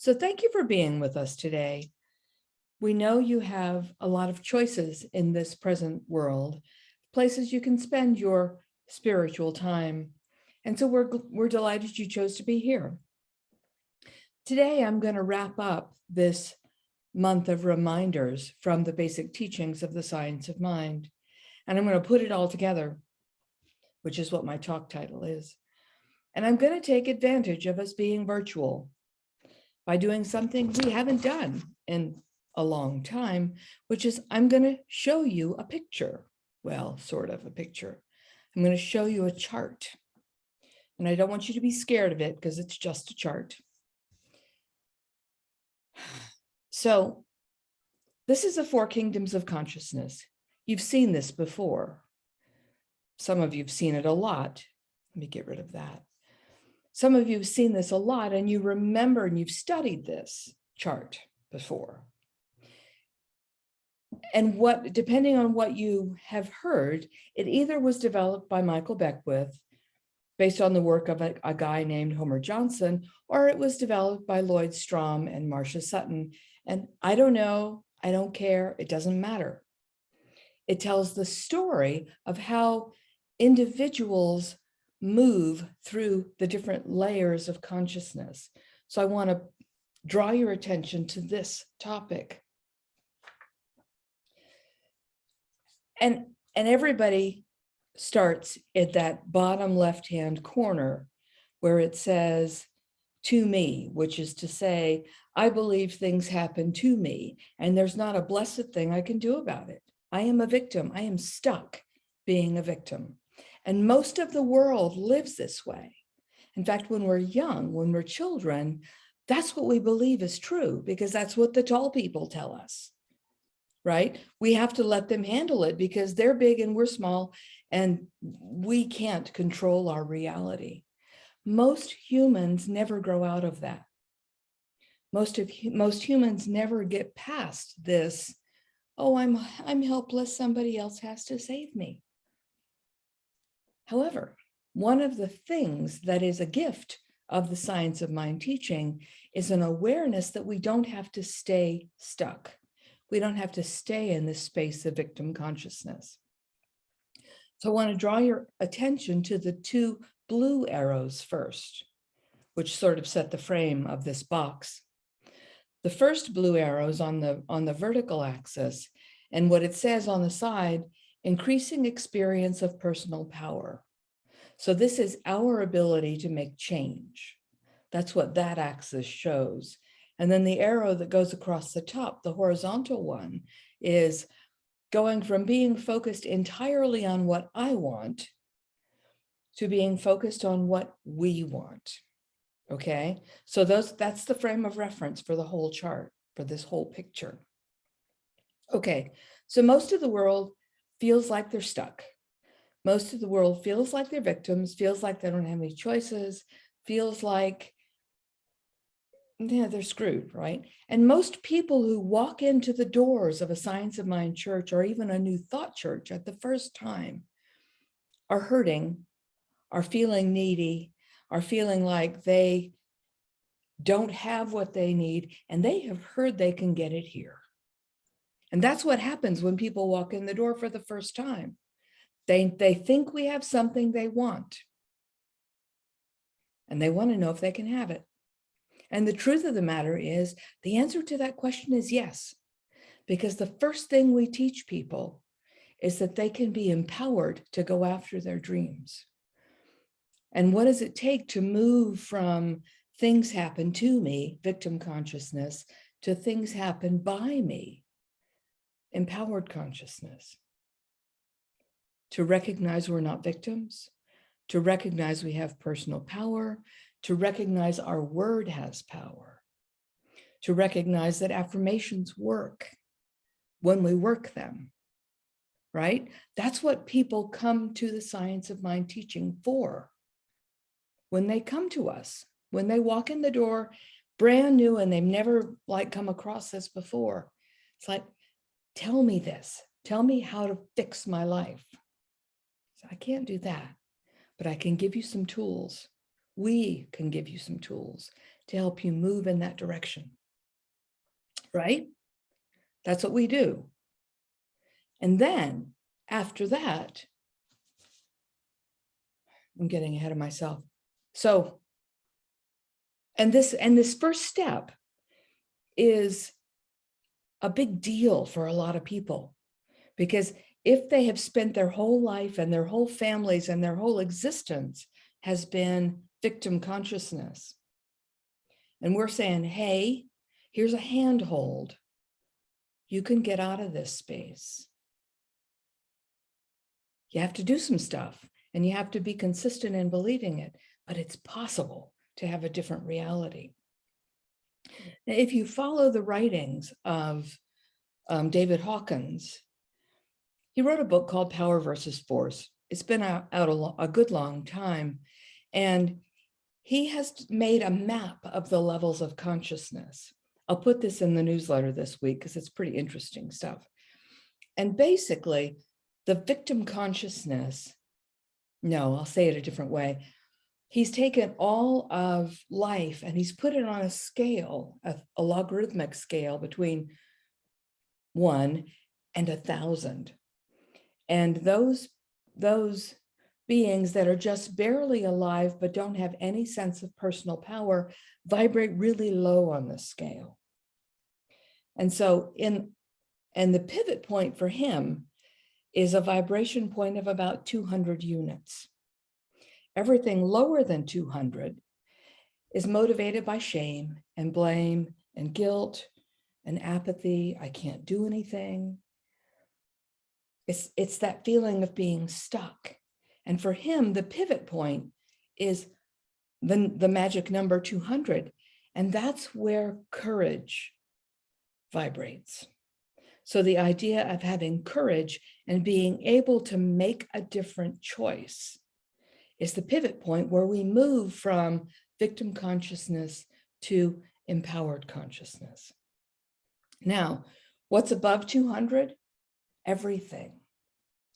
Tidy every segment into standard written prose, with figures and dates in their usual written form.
So thank you for being with us today. We know you have a lot of choices in this present world, places you can spend your spiritual time. And so we're delighted you chose to be here. Today, I'm going to wrap up this month of reminders from the basic teachings of the science of mind. And I'm going to put it all together, which is what my talk title is. And I'm going to take advantage of us being virtual by doing something we haven't done in a long time, which is I'm going to show you a picture. Well, sort of a picture. I'm going to show you a chart. And I don't want you to be scared of it because it's just a chart. So this is the four kingdoms of consciousness. You've seen this before. Some of you have seen it a lot. Let me get rid of that. Some of you have seen this a lot and you remember and you've studied this chart before. And depending on what you have heard, it either was developed by Michael Beckwith based on the work of a guy named Homer Johnson, or it was developed by Lloyd Strom and Marcia Sutton. And I don't know, I don't care, it doesn't matter. It tells the story of how individuals move through the different layers of consciousness. So I want to draw your attention to this topic. And everybody starts at that bottom left-hand corner where it says, to me, which is to say, I believe things happen to me, and there's not a blessed thing I can do about it. I am a victim. I am stuck being a victim. And most of the world lives this way. In fact, when we're young, when we're children, that's what we believe is true, because that's what the tall people tell us, right? We have to let them handle it because they're big and we're small, and we can't control our reality. Most humans never grow out of that. Most humans never get past this, oh, I'm helpless, somebody else has to save me. However, one of the things that is a gift of the science of mind teaching is an awareness that we don't have to stay stuck. We don't have to stay in this space of victim consciousness. So I want to draw your attention to the two blue arrows first, which sort of set the frame of this box. The first blue arrow is on the vertical axis, and what it says on the side, increasing experience of personal power. So this is our ability to make change. That's what that axis shows. And then the arrow that goes across the top, the horizontal one, is going from being focused entirely on what I want to being focused on what we want. Okay, so that's the frame of reference for the whole chart, for this whole picture. Okay, so most of the world feels like they're stuck. Most of the world feels like they're victims, feels like they don't have any choices, feels like they're screwed, right? And most people who walk into the doors of a Science of Mind church or even a New Thought church at the first time are hurting, are feeling needy, are feeling like they don't have what they need, and they have heard they can get it here. And that's what happens when people walk in the door for the first time. They think we have something they want, and they want to know if they can have it. And the truth of the matter is, the answer to that question is yes, because the first thing we teach people is that they can be empowered to go after their dreams. And what does it take to move from things happen to me, victim consciousness, to things happen by me, empowered consciousness? To recognize we're not victims, to recognize we have personal power, to recognize our word has power, to recognize that affirmations work when we work them, right? That's what people come to the Science of Mind teaching for. When they come to us, when they walk in the door brand new and they've never come across this before, it's like, tell me this, tell me how to fix my life. So I can't do that, but I can give you some tools. We can give you some tools to help you move in that direction, right? That's what we do. And then after that, I'm getting ahead of myself. So, and this first step is a big deal for a lot of people, because if they have spent their whole life and their whole families and their whole existence has been victim consciousness, and we're saying, hey, here's a handhold, you can get out of this space. You have to do some stuff and you have to be consistent in believing it, but it's possible to have a different reality. Now, if you follow the writings of David Hawkins, he wrote a book called Power versus Force. It's been out a good long time. And he has made a map of the levels of consciousness. I'll put this in the newsletter this week because it's pretty interesting stuff. And basically, the victim consciousness, no, I'll say it a different way. He's taken all of life and he's put it on a scale, a logarithmic scale between 1 and 1,000. And those beings that are just barely alive but don't have any sense of personal power vibrate really low on the scale. And so the pivot point for him is a vibration point of about 200 units. Everything lower than 200 is motivated by shame and blame and guilt and apathy. I can't do anything. It's that feeling of being stuck. And for him, the pivot point is the magic number 200. And that's where courage vibrates. So the idea of having courage and being able to make a different choice is the pivot point where we move from victim consciousness to empowered consciousness. Now, what's above 200? Everything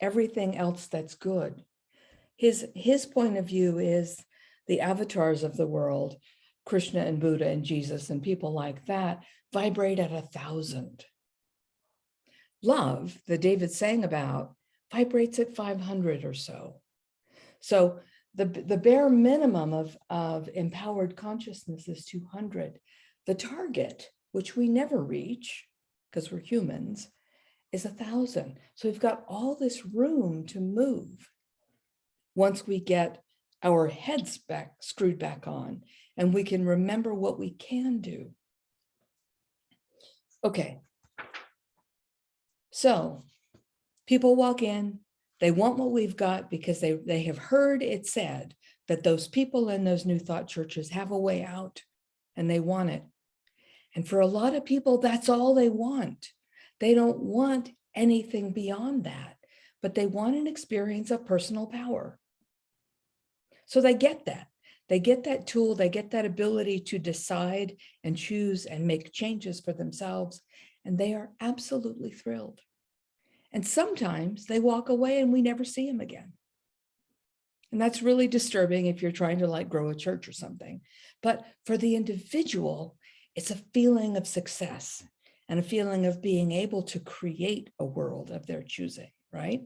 else that's good. His point of view is the avatars of the world, Krishna and Buddha and Jesus and people like that, vibrate at 1,000. Love, that David sang about, vibrates at 500 or so. So the bare minimum of empowered consciousness is 200. The target, which we never reach because we're humans, is 1,000. So we've got all this room to move once we get our heads screwed back on and we can remember what we can do. Okay. So people walk in, they want what we've got because they have heard it said that those people in those New Thought churches have a way out and they want it. And for a lot of people, that's all they want. They don't want anything beyond that, but they want an experience of personal power. So they get that. They get that tool, they get that ability to decide and choose and make changes for themselves, and they are absolutely thrilled. And sometimes they walk away and we never see them again. And that's really disturbing if you're trying to grow a church or something. But for the individual, it's a feeling of success and a feeling of being able to create a world of their choosing, right?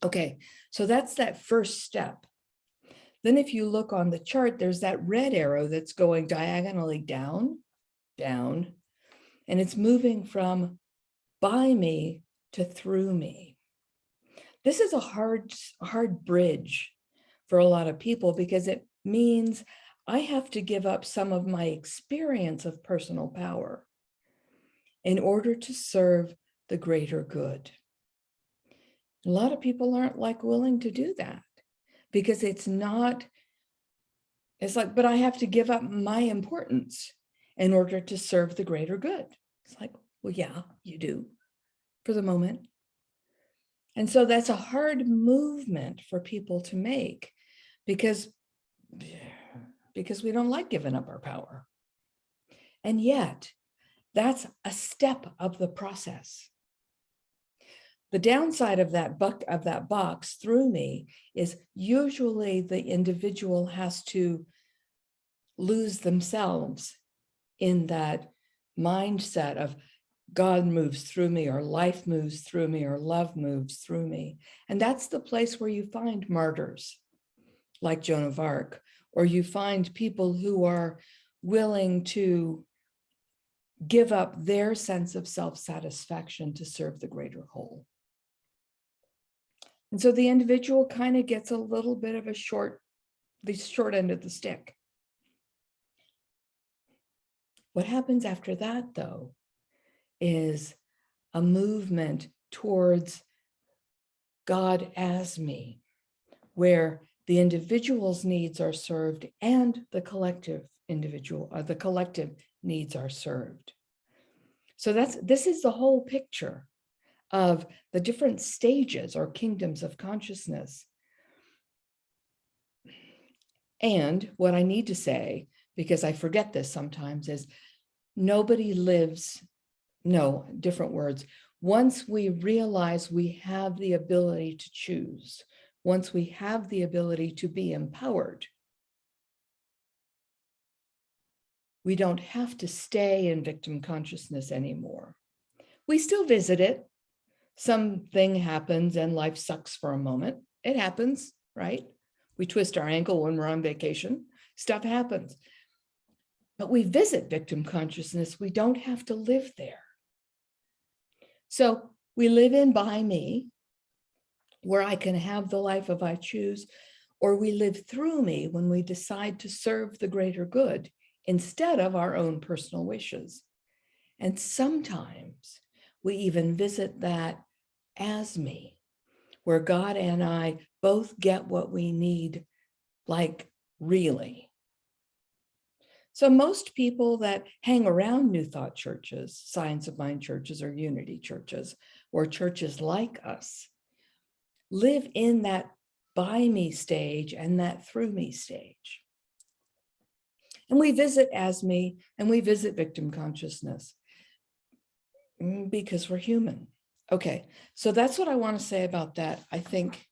Okay, so that's that first step. Then if you look on the chart, there's that red arrow that's going diagonally down, down, and it's moving from by me to through me. This is a hard bridge for a lot of people because it means I have to give up some of my experience of personal power in order to serve the greater good. A lot of people aren't willing to do that because it's like, but I have to give up my importance in order to serve the greater good. It's like, well, yeah, you do for the moment. And so that's a hard movement for people to make because we don't like giving up our power. And yet, that's a step of the process. The downside of that box through me is usually the individual has to lose themselves in that mindset of God moves through me, or life moves through me, or love moves through me. And that's the place where you find martyrs like Joan of Arc, or you find people who are willing to give up their sense of self-satisfaction to serve the greater whole. And so the individual kind of gets a little bit of the short end of the stick. What happens after that, though, is a movement towards God as me, where the individual's needs are served and the collective needs are served. So this is the whole picture of the different stages or kingdoms of consciousness. And what I need to say, because I forget this sometimes, is nobody lives, no, different words. Once we realize we have the ability to choose, once we have the ability to be empowered, we don't have to stay in victim consciousness anymore. We still visit it. Something happens and life sucks for a moment. It happens, right? We twist our ankle when we're on vacation. Stuff happens. But we visit victim consciousness. We don't have to live there. So we live in by me, where I can have the life of I choose, or we live through me when we decide to serve the greater good instead of our own personal wishes. And sometimes we even visit that as me, where God and I both get what we need, like really. So most people that hang around New Thought churches, Science of Mind churches, or Unity churches, or churches like us, live in that by me stage and that through me stage. And we visit as me, and we visit victim consciousness because we're human. Okay, so that's what I want to say about that. I think,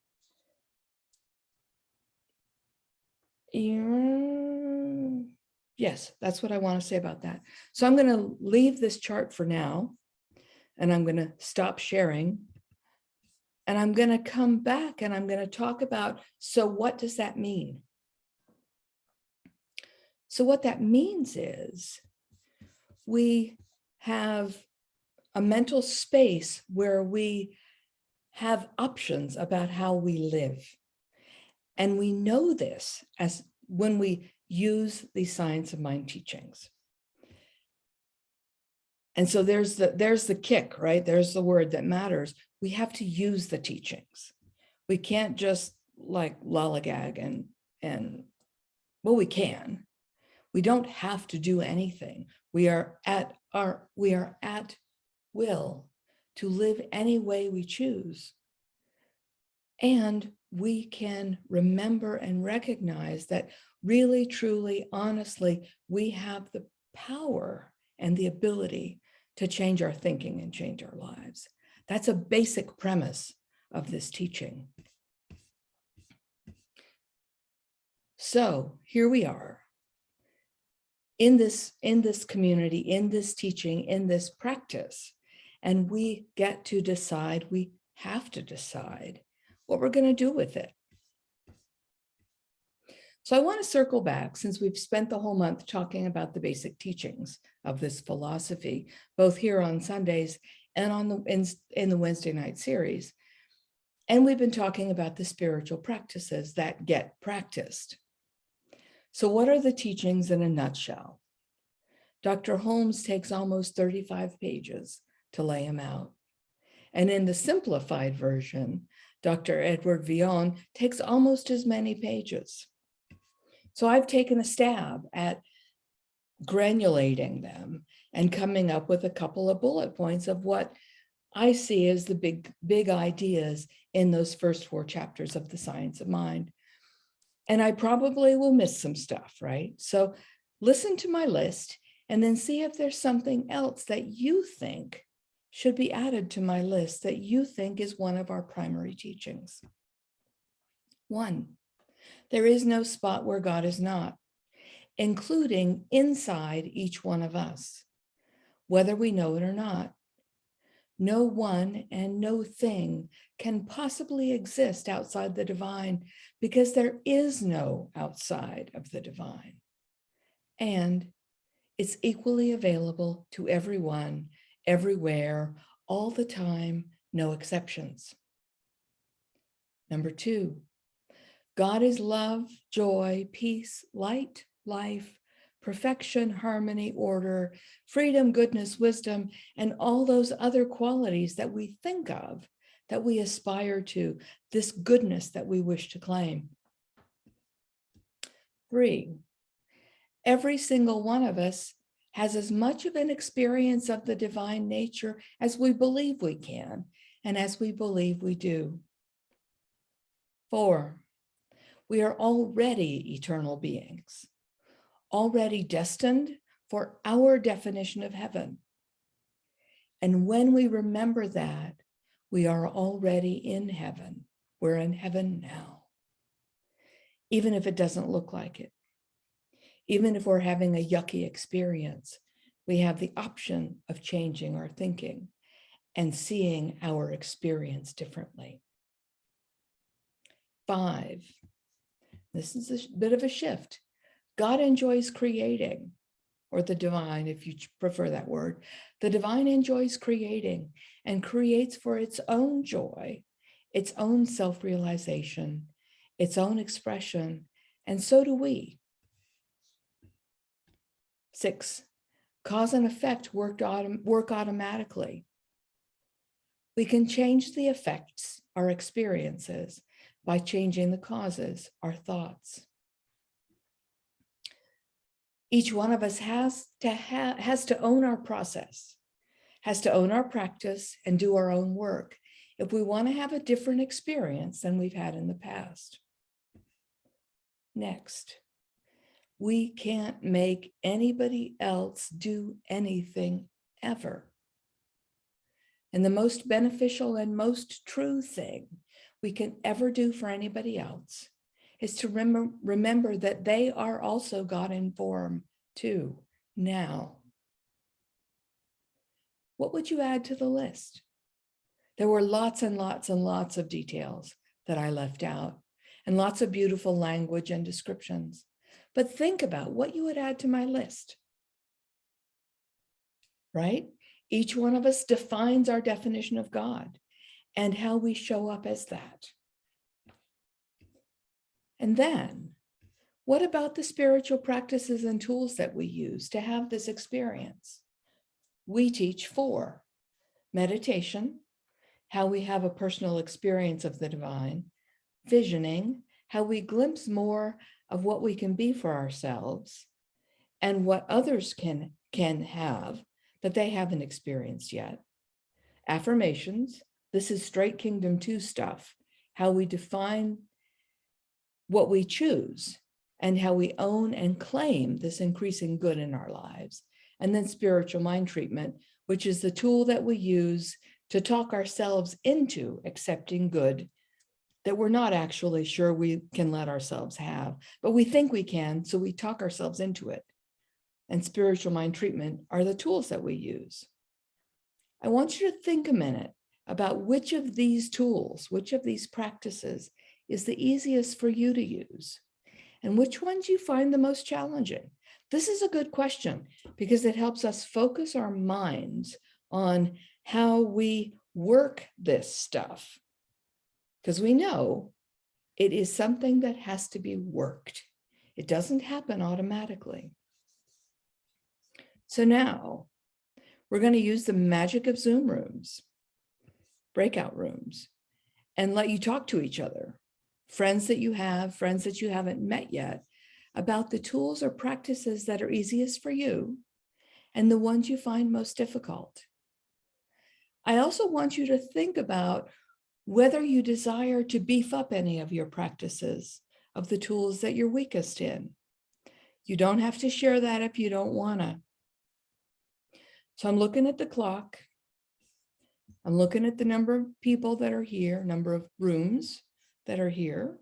yes, that's what I want to say about that. So I'm going to leave this chart for now, and I'm going to stop sharing. And I'm going to come back and I'm going to talk about, so what does that mean? So what that means is we have a mental space where we have options about how we live. And we know this as when we use the Science of Mind teachings. And so there's the kick, right? There's the word that matters. We have to use the teachings. We can't just like lollygag and well, we can. We don't have to do anything. We are at will to live any way we choose. And we can remember and recognize that really, truly, honestly, we have the power and the ability to change our thinking and change our lives. That's a basic premise of this teaching. So here we are in this community, in this teaching, in this practice, and we get to decide, we have to decide what we're going to do with it. So I want to circle back, since we've spent the whole month talking about the basic teachings of this philosophy, both here on Sundays and on in the Wednesday night series. And we've been talking about the spiritual practices that get practiced. So what are the teachings in a nutshell? Dr. Holmes takes almost 35 pages to lay them out. And in the simplified version, Dr. Edward Viljoen takes almost as many pages. So I've taken a stab at granulating them and coming up with a couple of bullet points of what I see as the big ideas in those first 4 chapters of the Science of Mind. And I probably will miss some stuff, right? So listen to my list and then see if there's something else that you think should be added to my list that you think is one of our primary teachings? 1, there is no spot where God is not, including inside each one of us, whether we know it or not. No one and no thing can possibly exist outside the divine because there is no outside of the divine. And it's equally available to everyone, everywhere, all the time, no exceptions. Number 2, God is love, joy, peace, light, life, perfection, harmony, order, freedom, goodness, wisdom, and all those other qualities that we think of, that we aspire to, this goodness that we wish to claim. 3, every single one of us has as much of an experience of the divine nature as we believe we can, and as we believe we do. 4, we are already eternal beings, already destined for our definition of heaven. And when we remember that, we are already in heaven. We're in heaven now, even if it doesn't look like it. Even if we're having a yucky experience, we have the option of changing our thinking and seeing our experience differently. 5, this is a bit of a shift. God enjoys creating, or the divine, if you prefer that word. The divine enjoys creating and creates for its own joy, its own self-realization, its own expression, and so do we. 6, cause and effect work automatically. We can change the effects, our experiences, by changing the causes, our thoughts. Each one of us has to own our process, has to own our practice and do our own work if we want to have a different experience than we've had in the past. Next, we can't make anybody else do anything ever. And the most beneficial and most true thing we can ever do for anybody else is to remember that they are also God in form too, now. What would you add to the list? There were lots and lots and lots of details that I left out, and lots of beautiful language and descriptions. But think about what you would add to my list, right? Each one of us defines our definition of God and how we show up as that. And then, what about the spiritual practices and tools that we use to have this experience? We teach 4, meditation, how we have a personal experience of the divine, visioning, how we glimpse more of what we can be for ourselves and what others can have that they haven't experienced yet. Affirmations, this is straight Kingdom 2 stuff, how we define what we choose and how we own and claim this increasing good in our lives. And then spiritual mind treatment, which is the tool that we use to talk ourselves into accepting good that we're not actually sure we can let ourselves have, but we think we can, so we talk ourselves into it. And spiritual mind treatment are the tools that we use. I want you to think a minute about which of these tools, which of these practices is the easiest for you to use, and which ones you find the most challenging. This is a good question because it helps us focus our minds on how we work this stuff, because we know it is something that has to be worked. It doesn't happen automatically. So now we're going to use the magic of Zoom rooms, breakout rooms, and let you talk to each other, friends that you have, friends that you haven't met yet, about the tools or practices that are easiest for you and the ones you find most difficult. I also want you to think about whether you desire to beef up any of your practices of the tools that you're weakest in. You don't have to share that if you don't want to. So I'm looking at the clock. I'm looking at the number of people that are here, number of rooms that are here.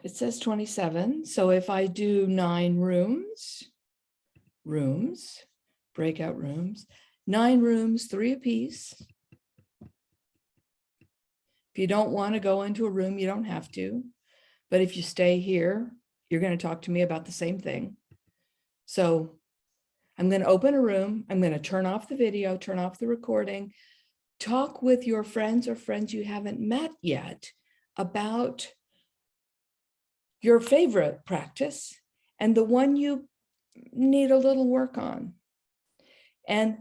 It says 27. So if I do 9 rooms, breakout rooms, 9 rooms, 3 apiece. If you don't want to go into a room, you don't have to. But if you stay here, you're going to talk to me about the same thing. So I'm going to open a room. I'm going to turn off the video, turn off the recording, talk with your friends or friends you haven't met yet about your favorite practice and the one you need a little work on. And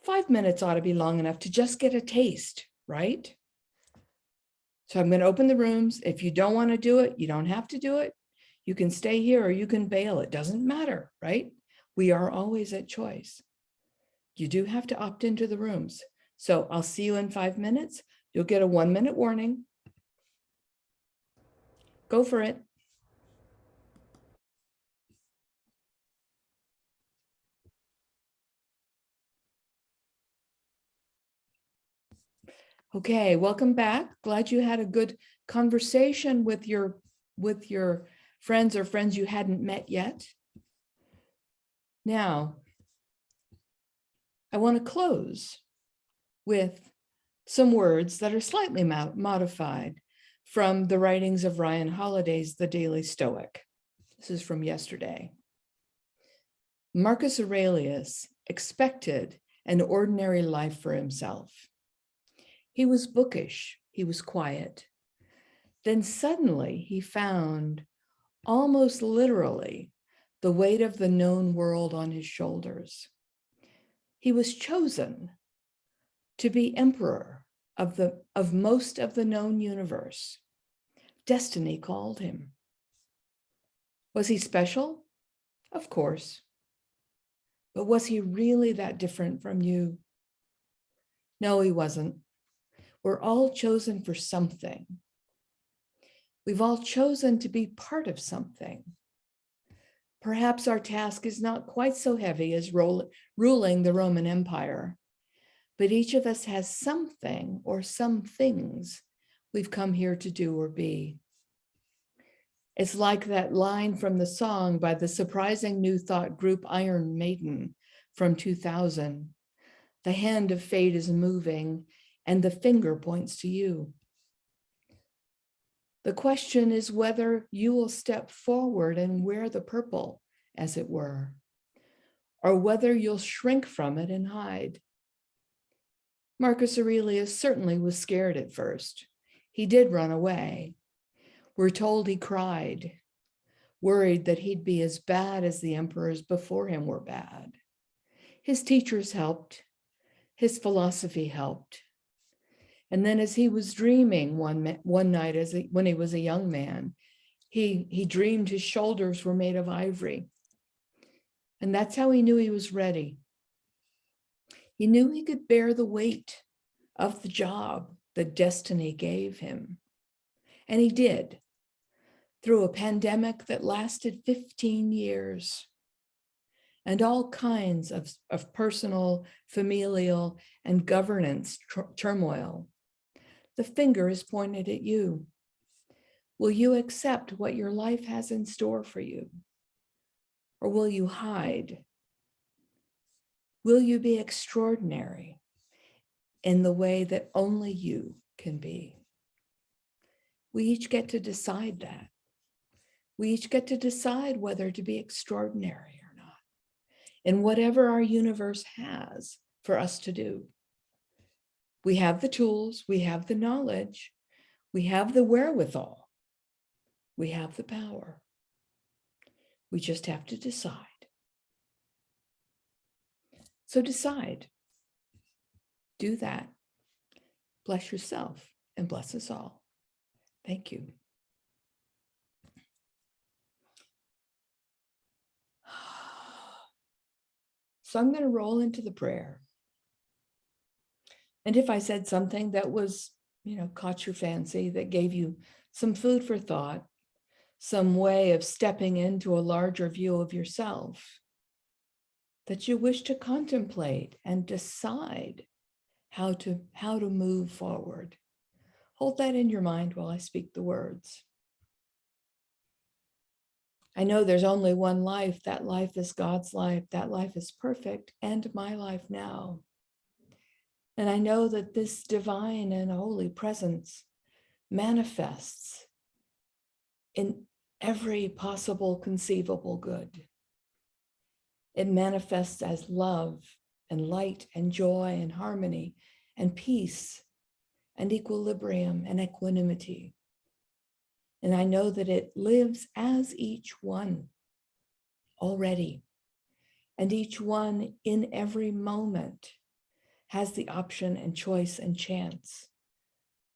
5 minutes ought to be long enough to just get a taste, right? So I'm going to open the rooms. If you don't want to do it, you don't have to do it. You can stay here or you can bail. It doesn't matter, right? We are always at choice. You do have to opt into the rooms. So I'll see you in 5 minutes. You'll get a 1-minute warning. Go for it. Okay, welcome back. Glad you had a good conversation with your friends or friends you hadn't met yet. Now, I want to close with some words that are slightly modified from the writings of Ryan Holiday's The Daily Stoic. This is from yesterday. Marcus Aurelius expected an ordinary life for himself. He was bookish, he was quiet. Then suddenly he found, almost literally, the weight of the known world on his shoulders. He was chosen to be emperor of most of the known universe. Destiny called him. Was he special? Of course. But was he really that different from you? No, he wasn't. We're all chosen for something. We've all chosen to be part of something. Perhaps our task is not quite so heavy as ruling the Roman Empire, but each of us has something or some things we've come here to do or be. It's like that line from the song by the surprising new thought group Iron Maiden from 2000. The hand of fate is moving and the finger points to you. The question is whether you will step forward and wear the purple, as it were, or whether you'll shrink from it and hide. Marcus Aurelius certainly was scared at first. He did run away. We're told he cried, worried that he'd be as bad as the emperors before him were bad. His teachers helped. His philosophy helped. And then as he was dreaming one night when he was a young man, he dreamed his shoulders were made of ivory. And that's how he knew he was ready. He knew he could bear the weight of the job that destiny gave him. And he did, through a pandemic that lasted 15 years. And all kinds of personal, familial, and governance turmoil. The finger is pointed at you. Will you accept what your life has in store for you? Or will you hide? Will you be extraordinary in the way that only you can be? We each get to decide that. We each get to decide whether to be extraordinary or not, in whatever our universe has for us to do. We have the tools, we have the knowledge, we have the wherewithal, we have the power. We just have to decide. So decide. Do that. Bless yourself and bless us all. Thank you. So I'm going to roll into the prayer. And if I said something that was, caught your fancy, that gave you some food for thought, some way of stepping into a larger view of yourself, that you wish to contemplate and decide how to move forward. Hold that in your mind while I speak the words. I know there's only one life. That life is God's life. That life is perfect and my life now. And I know that this divine and holy presence manifests in every possible conceivable good. It manifests as love and light and joy and harmony and peace and equilibrium and equanimity. And I know that it lives as each one already. And each one in every moment has the option and choice and chance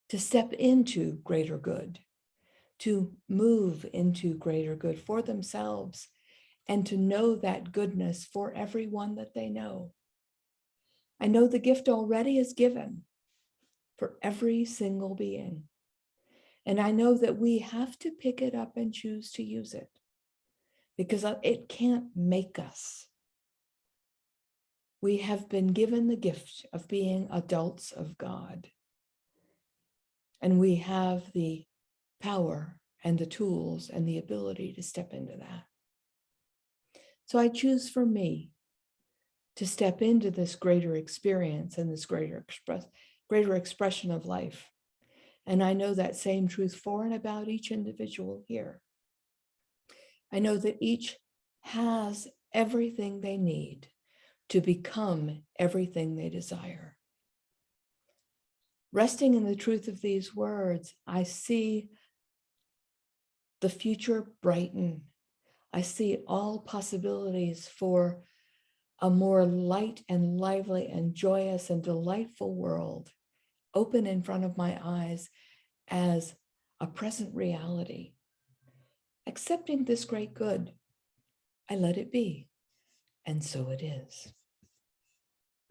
to step into greater good, to move into greater good for themselves, and to know that goodness for everyone that they know. I know the gift already is given for every single being. And I know that we have to pick it up and choose to use it, because it can't make us. We have been given the gift of being adults of God. And we have the power and the tools and the ability to step into that. So I choose for me to step into this greater experience and this greater expression of life. And I know that same truth for and about each individual here. I know that each has everything they need to become everything they desire. Resting in the truth of these words, I see the future brighten. I see all possibilities for a more light and lively and joyous and delightful world open in front of my eyes as a present reality. Accepting this great good, I let it be, and so it is.